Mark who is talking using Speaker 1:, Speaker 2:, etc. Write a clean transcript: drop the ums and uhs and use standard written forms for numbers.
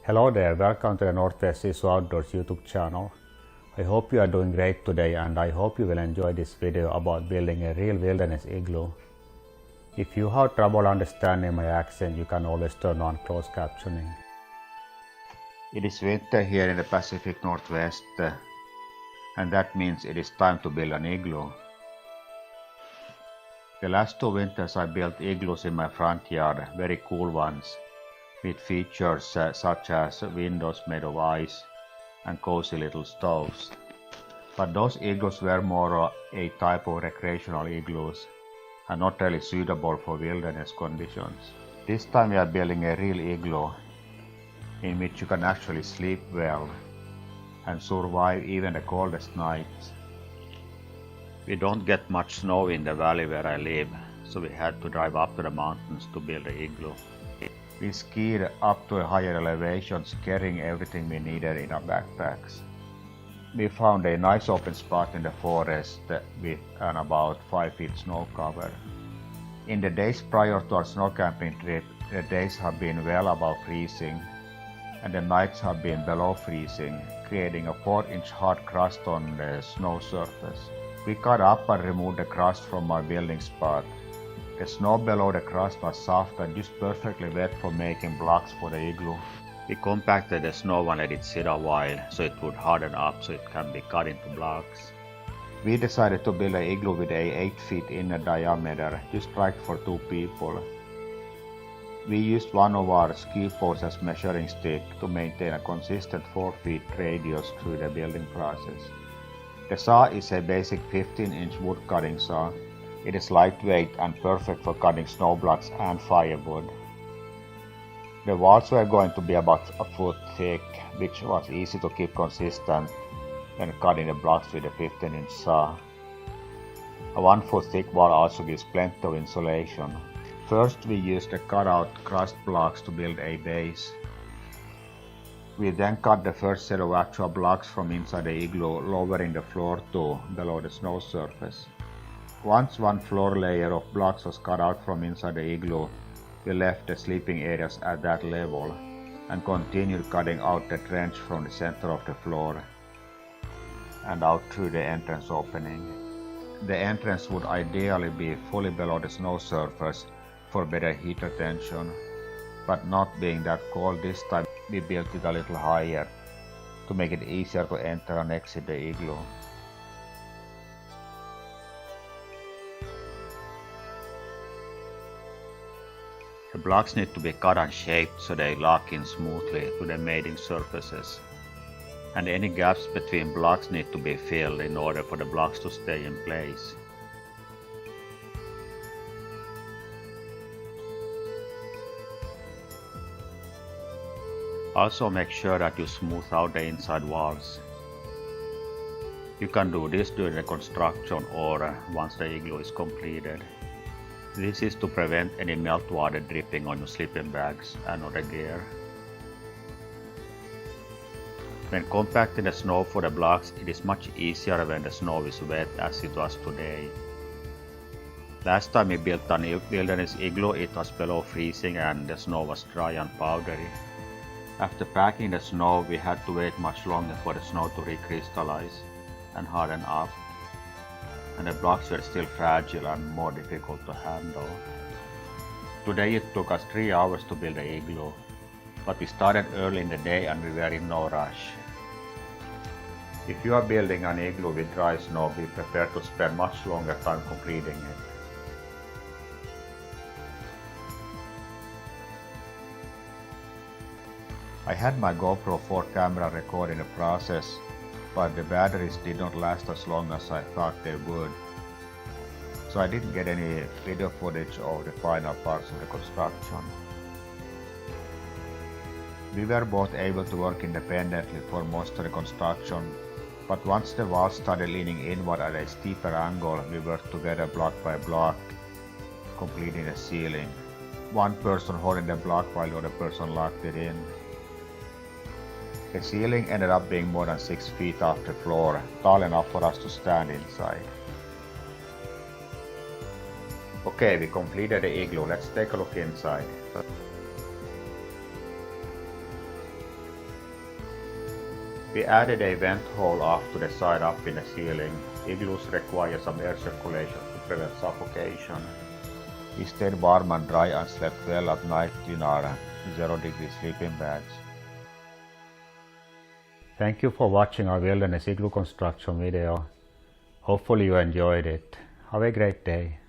Speaker 1: Hello there, welcome to the Northwest Sisu Outdoors YouTube channel. I hope you are doing great today and I hope you will enjoy this video about building a real wilderness igloo. If you have trouble understanding my accent, you can always turn on closed captioning. It is winter here in the Pacific Northwest and that means it is time to build an igloo. The last 2 winters I built igloos in my front yard, very cool ones, with features such as windows made of ice and cozy little stoves. But those igloos were more a type of recreational igloos and not really suitable for wilderness conditions. This time we are building a real igloo in which you can actually sleep well and survive even the coldest nights. We don't get much snow in the valley where I live, so we had to drive up to the mountains to build the igloo. We skied up to a higher elevation, carrying everything we needed in our backpacks. We found a nice open spot in the forest with an about 5 feet snow cover. In the days prior to our snow camping trip, the days have been well above freezing and the nights have been below freezing, creating a 4-inch hard crust on the snow surface. We cut up and removed the crust from our building spot. The snow below the crust was soft and just perfectly wet for making blocks for the igloo. We compacted the snow and let it sit a while so it would harden up so it can be cut into blocks. We decided to build an igloo with a 8 feet inner diameter, just right for 2 people. We used one of our ski poles as measuring stick to maintain a consistent 4 feet radius through the building process. The saw is a basic 15-inch wood cutting saw. It is lightweight and perfect for cutting snow blocks and firewood. The walls were going to be about a foot thick, which was easy to keep consistent when cutting the blocks with a 15-inch saw. A 1 foot thick wall also gives plenty of insulation. First we used the cut-out crust blocks to build a base. We then cut the first set of actual blocks from inside the igloo, lowering the floor to below the snow surface. Once one floor layer of blocks was cut out from inside the igloo, we left the sleeping areas at that level and continued cutting out the trench from the center of the floor and out through the entrance opening. The entrance would ideally be fully below the snow surface for better heat retention, but not being that cold this time, we built it a little higher to make it easier to enter and exit the igloo. The blocks need to be cut and shaped so they lock in smoothly to the mating surfaces, and any gaps between blocks need to be filled in order for the blocks to stay in place. Also make sure that you smooth out the inside walls. You can do this during the construction or once the igloo is completed. This is to prevent any meltwater dripping on your sleeping bags and other gear. When compacting the snow for the blocks, it is much easier when the snow is wet as it was today. Last time we built a wilderness igloo, it was below freezing and the snow was dry and powdery. After packing the snow, we had to wait much longer for the snow to recrystallize and harden up, and the blocks were still fragile and more difficult to handle. Today it took us 3 hours to build the igloo, but we started early in the day and we were in no rush. If you are building an igloo with dry snow, be prepared to spend much longer time completing it. I had my GoPro 4 camera recording the process, but the batteries did not last as long as I thought they would, so I didn't get any video footage of the final parts of the construction. We were both able to work independently for most of the construction, but once the walls started leaning inward at a steeper angle, we worked together block by block, completing the ceiling. One person holding the block while the other person locked it in. The ceiling ended up being more than 6 feet off the floor, tall enough for us to stand inside. Okay, we completed the igloo. Let's take a look inside. We added a vent hole off to the side up in the ceiling. Igloos require some air circulation to prevent suffocation. We stayed warm and dry and slept well at night in our 0-degree sleeping bags. Thank you for watching our wilderness igloo construction video. Hopefully you enjoyed it. Have a great day.